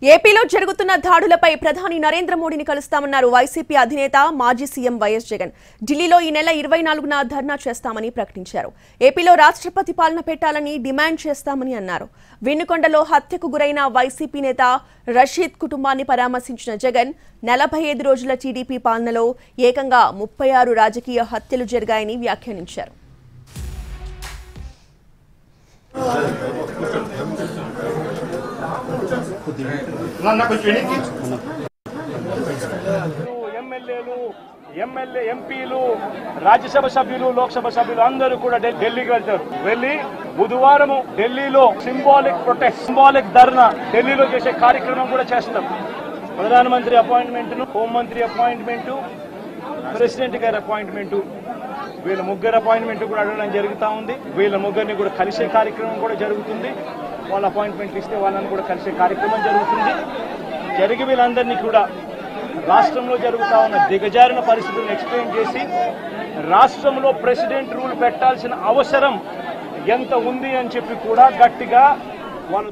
ఏపీలో జరుగుతున్న దాడులపై ప్రధాని నరేంద్ర మోడీని కలుస్తామన్నారు వైసీపీ అధినేత మాజీ సీఎం వైఎస్ జగన్. ఢిల్లీలో ఈ నెల 24న ధర్నా చేస్తామని ప్రకటించారు. ఏపీలో రాష్ట్రపతి పాలన పెట్టాలని డిమాండ్ చేస్తామని అన్నారు. వినుకొండలో హత్యకు గురైన వైసీపీ నేత రషీద్ కుటుంబాన్ని పరామర్శించిన జగన్ 45 రోజుల టీడీపీ పాలనలో ఏకంగా 36 రాజకీయ హత్యలు జరిగాయని వ్యాఖ్యానించారు. ఎమ్మెల్యే ఎంపీలు రాజ్యసభ సభ్యులు లోక్సభ సభ్యులు అందరూ కూడా ఢిల్లీకి వెళ్తారు. వెళ్లి బుధవారం ఢిల్లీలో సింబాలిక్ ధర్నా ఢిల్లీలో చేసే కార్యక్రమం కూడా చేస్తున్నాం. ప్రధానమంత్రి అపాయింట్మెంట్, హోంమంత్రి అపాయింట్మెంట్, ప్రెసిడెంట్ గారి అపాయింట్మెంట్, వీళ్ళ ముగ్గురు అపాయింట్మెంట్ కూడా అడగడం జరుగుతూ ఉంది. వీళ్ళ ముగ్గురిని కూడా కలిసే కార్యక్రమం కూడా జరుగుతుంది. వాళ్ళ అపాయింట్మెంట్ ఇస్తే వాళ్ళని కూడా కలిసే కార్యక్రమం జరుగుతుంది. జరిగి వీళ్ళందరినీ కూడా రాష్ట్రంలో జరుగుతా ఉన్న దిగజారిన పరిస్థితులను ఎక్స్ప్లెయిన్ చేసి రాష్ట్రంలో ప్రెసిడెంట్ రూల్ పెట్టాల్సిన అవసరం ఎంత ఉంది అని చెప్పి కూడా గట్టిగా వాళ్ళు